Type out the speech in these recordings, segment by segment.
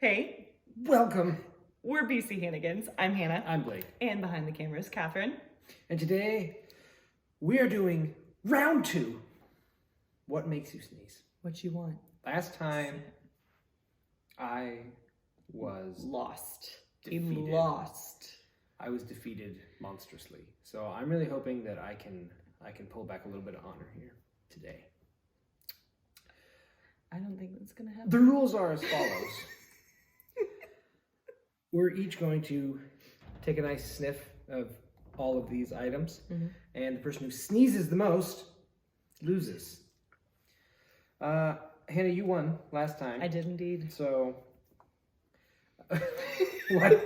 Hey, Welcome. we're BC Hannigans. I'm Hannah. I'm Blake. And behind the camera is Catherine. And today we are doing round 2. What makes you sneeze? What you want? Last time I was Lost. defeated. You lost. I was defeated monstrously. So I'm really hoping that I can pull back a little bit of honor here today. I don't think that's gonna happen. The rules are as follows. We're each going to take a nice sniff of all of these items, and the person who sneezes the most loses. Hannah, you won last time. I did indeed. So, why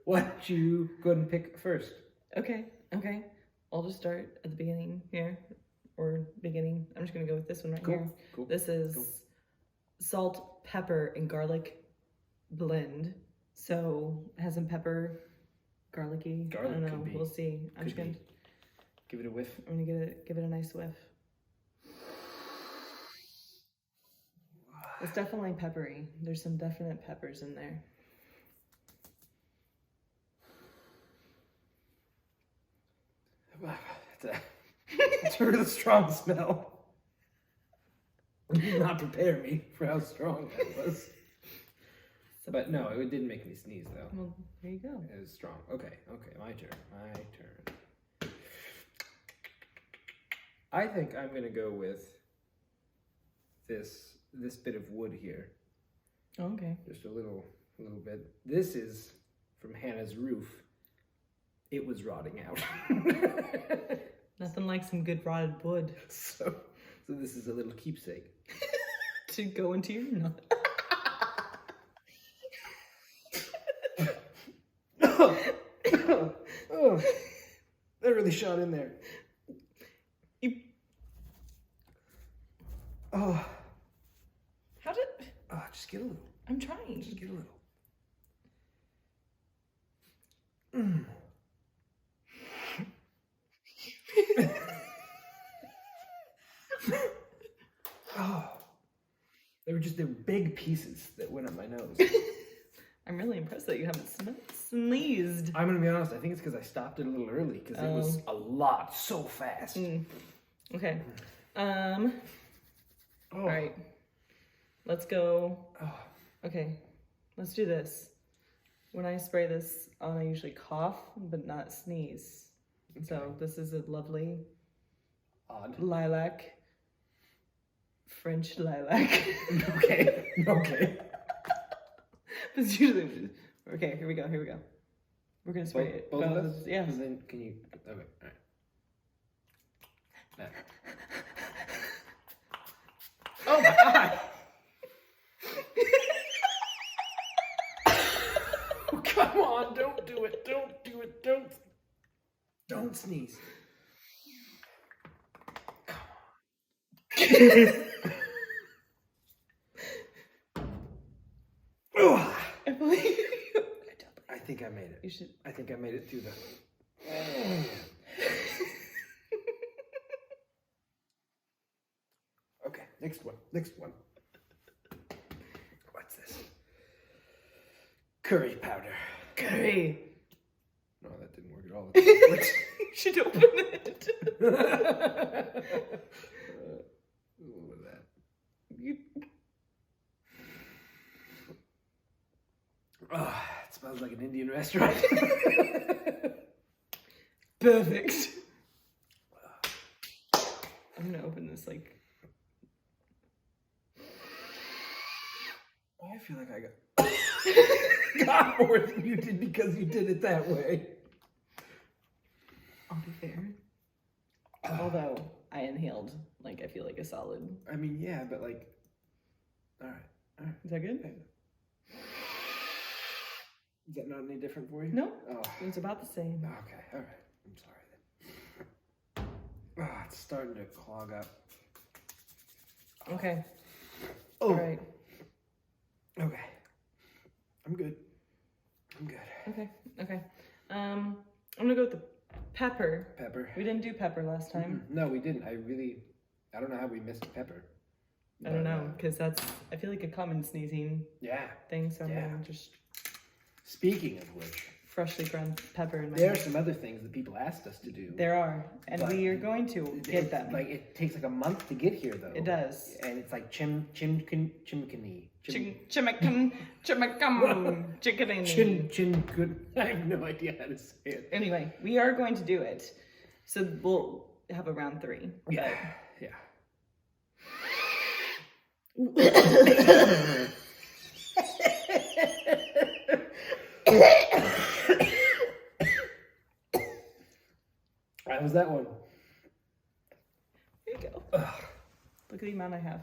don't you go ahead and pick first? Okay. I'll just start at the beginning here. Or beginning. I'm just gonna go with this one right here. Cool. This is salt, pepper, and garlic blend. So it has some pepper, garlicky. Garlic I don't know. could be. We'll see. I'm just gonna give it a whiff. I'm gonna give it a nice whiff. It's definitely peppery. There's some definite peppers in there. It's a really strong smell. You did not prepare me for how strong that was. But no, it didn't make me sneeze though. Well, there you go. It was strong. Okay, my turn. I think I'm gonna go with this bit of wood here. Okay. Just a little bit. This is from Hannah's roof. It was rotting out. Nothing like some good rotted wood. So this is a little keepsake. To go into your nut. Oh, that really shot in there. Oh. How did... Oh, just get a little. I'm trying. Just get a little. Oh. They were big pieces that went up my nose. I'm really impressed that you haven't sneezed. I'm gonna be honest, I think it's because I stopped it a little early because it was a lot so fast. Okay. Oh. All right. Let's go. Oh. Okay. Let's do this. When I spray this on, I usually cough, but not sneeze. Okay. So this is a lovely odd lilac. French lilac. Okay. That's usually... Okay, here we go. We're gonna spray it. Both of us? Yeah. And then can you... Okay, all right. Oh my God! Oh, come on, don't do it, don't sneeze. Come on. I believe you. I think I made it. You should. I think I made it through the... Okay, next one. What's this? Curry powder. Curry. No, that didn't work at all. You should open it. What was that? Oh, it smells like an Indian restaurant. Perfect. I'm gonna open this like... I feel like I got more than you did because you did it that way. I'll be fair. Although I inhaled, like, I feel like a solid... I mean, yeah, but like... Alright. Is that good? Is that not any different for you? No. Oh. It's about the same. Okay, alright. I'm sorry then. Oh, it's starting to clog up. Okay. Oh. Alright. Okay. I'm good. Okay. I'm gonna go with the pepper. Pepper. We didn't do pepper last time. No, we didn't. I don't know how we missed pepper. I don't know, because that's, I feel like a common sneezing thing, so I'm gonna just... Speaking of which... Freshly ground pepper in my There are some other things that people asked us to do. There are, and we are going to get them. Like, it takes like a month to get here, though. It does. And it's like chimkini. Chimicum, Chin. I have no idea how to say it. Anyway, we are going to do it. So we'll have a round 3. Yeah. How was that one? Here you go. Look at the amount I have.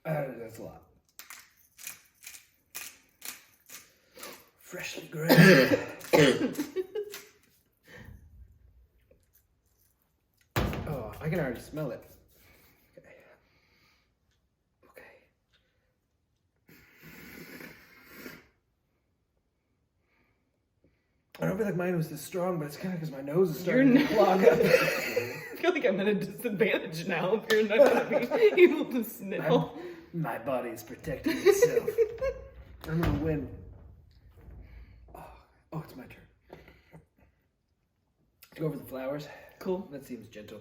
That's a lot. Freshly ground. Oh, I can already smell it. Okay. I don't feel like mine was this strong, but it's kind of because my nose is starting to clog up. I feel like I'm at a disadvantage now if you're not going to be able to sniffle. My body is protecting itself. I'm going to win. Oh, it's my turn. Let's go over the flowers. Cool. That seems gentle.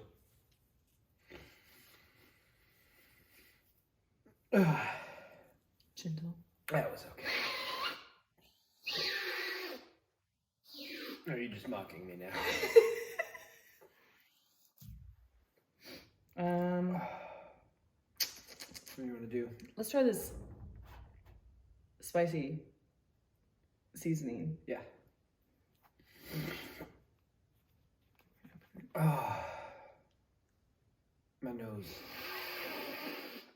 Gentle. That was okay. Or are you just mocking me now? What do you want to do? Let's try this spicy seasoning. Yeah. Oh, my nose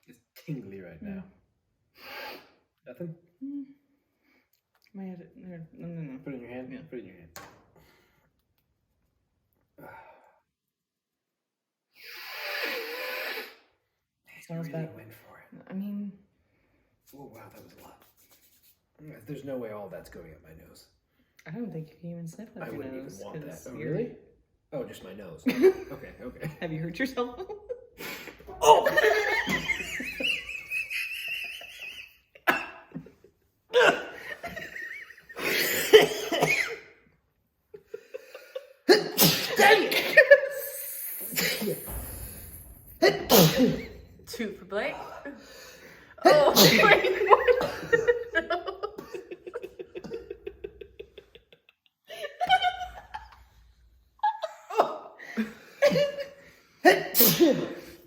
is tingly right now. Nothing? My head. No. Put it in your hand. Yeah. Put it in your hand. Smells really bad. went for it. I mean... Oh, wow, that was a lot. There's no way all that's going up my nose. I don't think you can even sniff that. I wouldn't even want that. Oh, you're... really? Oh, just my nose. Okay. Have you hurt yourself? Oh! Tooth for Blake. Oh, wait, what?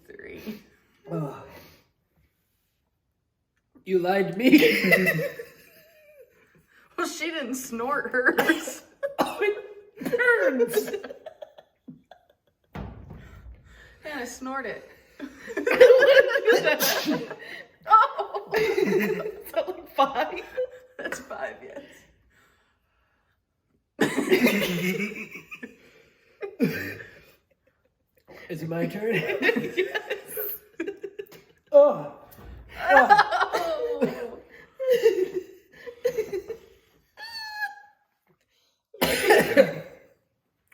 Three. Oh. You lied to me. Well, she didn't snort hers. Oh, it burns. Hannah, snort it. Oh! Is that like 5? That's 5, yes. Is it my turn? Yes. Oh.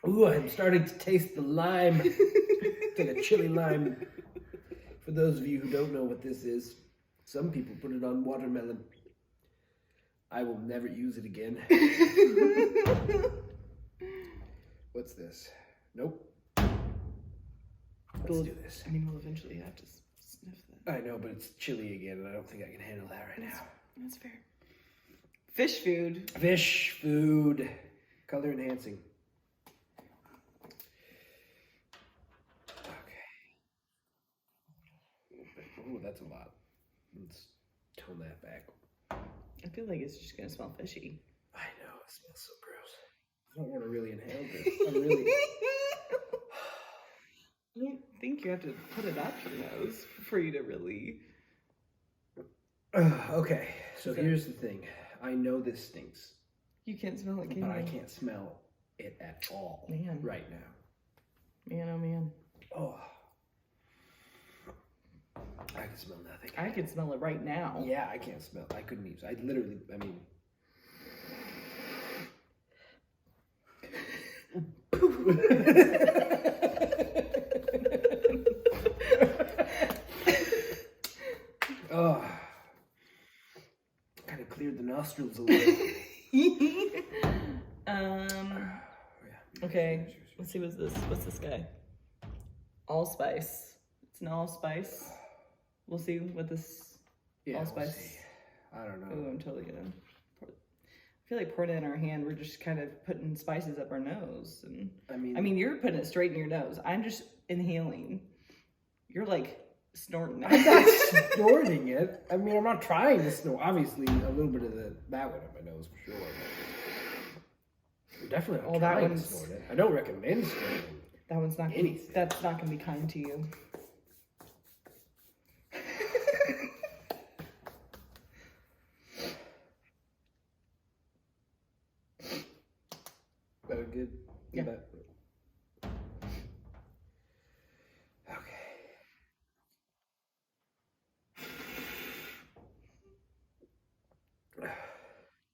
Ooh, I'm starting to taste the lime. It's like a chili lime. For those of you who don't know what this is, some people put it on watermelon. I will never use it again. What's this? Nope. Let's do this. I mean, we'll eventually have to sniff that. I know, but it's chilly again, and I don't think I can handle that right now. That's fair. Fish food. Fish food. Color enhancing. Okay. Ooh, that's a lot. Let's tone that back. I feel like it's just gonna smell fishy. I know, it smells so gross. I don't want to really inhale this. I'm really... I don't think you have to put it up your nose for you to really... Okay, so here's the thing. I know this stinks. You can't smell it, can but you? I can't smell it at all right now. Man, oh man. Oh. I can smell nothing. I can smell it right now. Yeah, I can't smell. I couldn't even. I literally, I mean. cleared the nostrils a little. Okay, let's see, what's this guy? Allspice. It's an allspice. We'll see what this allspice. We'll see. I don't know. Oh, I'm totally gonna pour it. I feel like pouring it in our hand, we're just kind of putting spices up our nose. And I mean, you're putting it straight in your nose. I'm just inhaling. You're like snorting it. I'm not snorting it. I mean, I'm not trying to snort. Obviously, a little bit of that went up my nose for sure. I'm definitely not trying to snort it. I don't recommend snorting. That one's not anything. That's not gonna be kind to you. That was good. Yeah. Okay.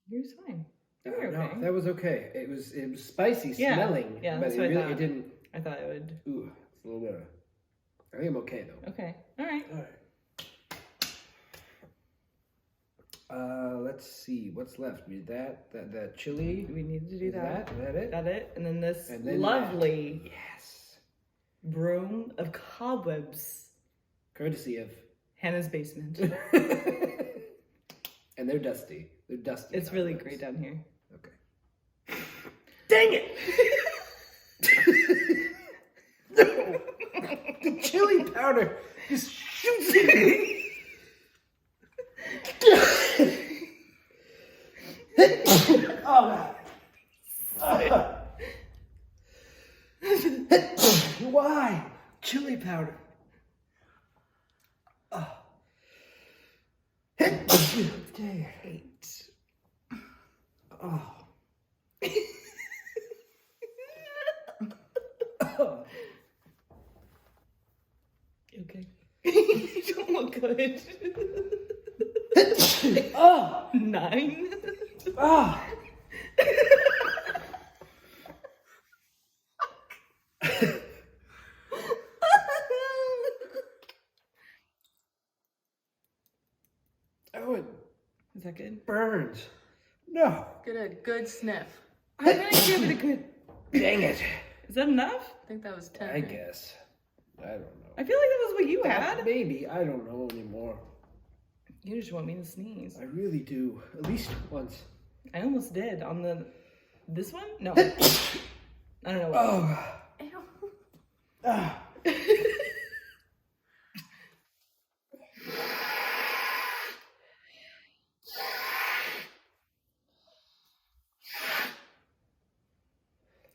You're fine. You're okay. No, that was okay. It was spicy smelling. Yeah, but that's what I thought. It didn't. I thought it would. Ooh, it's a little bit. I think I'm okay though. Okay. All right. Let's see what's left. We did that chili. We need to do that. Is that it? That it? And then this then lovely yes broom of cobwebs. Courtesy of Hannah's basement. And they're dusty. They're dusty. It's really great down here. Okay. Dang it! No! The chili powder just shoots at me. Oh, why? Chili powder. Oh. Dang it. Oh. Oh. Okay. You don't look good. Oh. 9. Oh. Oh, it Is that good? burns. No. Good sniff. I'm gonna give it a good. Dang it. Is that enough? I think that was 10. I right? guess. I don't know. I feel like that was what you had. Maybe. I don't know anymore. You just want me to sneeze. I really do. At least once. I almost did on this one? No. I don't know what. Oh. Ew. Ah.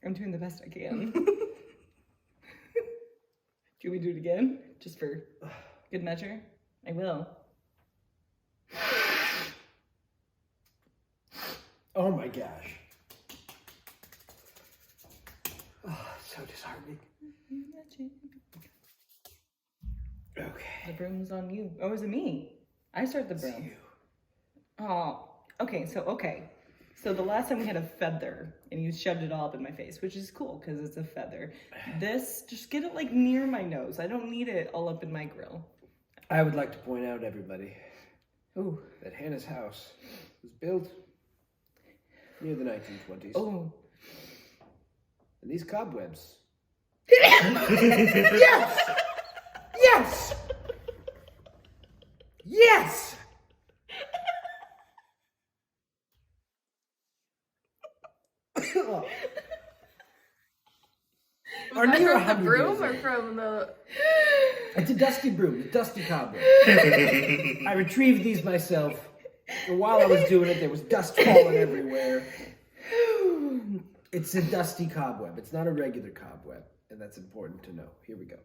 I'm doing the best I can. Do we do it again? Just for good measure? I will. Oh my gosh. Oh, it's so disheartening. Okay. The broom's on you. Oh, is it me? I start the It's broom. you. Oh, okay. So the last time we had a feather and you shoved it all up in my face, which is cool because it's a feather. This, just get it like near my nose. I don't need it all up in my grill. I would like to point out, everybody, Ooh. that Hannah's house was built near the 1920s. Oh. And these cobwebs. Yes! Yes! Yes! Was that from the broom or from the... It's a dusty broom, a dusty cobweb. I retrieved these myself. And while I was doing it, there was dust falling everywhere. It's a dusty cobweb. It's not a regular cobweb. And that's important to know. Here we go.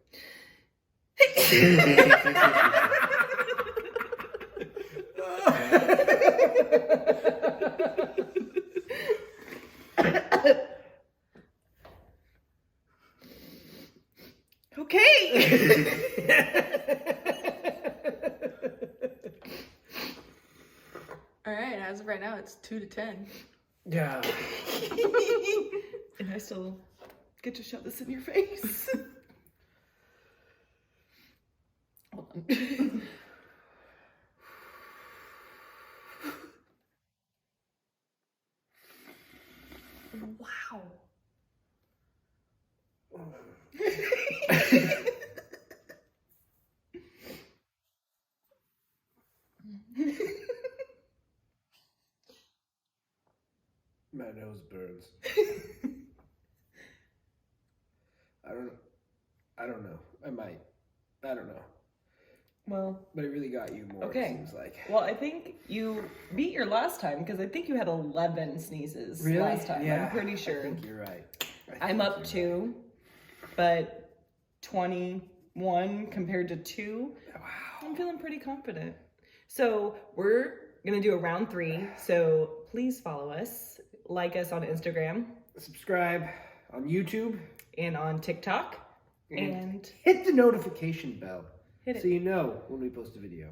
Okay. All right, as of right now, it's 2-10. Yeah. And I still get to shove this in your face. Hold on. Wow. My nose burns. I don't know. I might. I don't know. Well, But it really got you more, okay. it seems like. Well, I think you beat your last time because I think you had 11 sneezes Really? last time. Yeah, I'm pretty sure. I think you're right. I'm up 2, but 21 compared to 2. Wow. I'm feeling pretty confident. So we're going to do a round 3. So please follow us, like us on Instagram Subscribe on YouTube. and on TikTok. And hit the notification bell hit it. so you know when we post a video.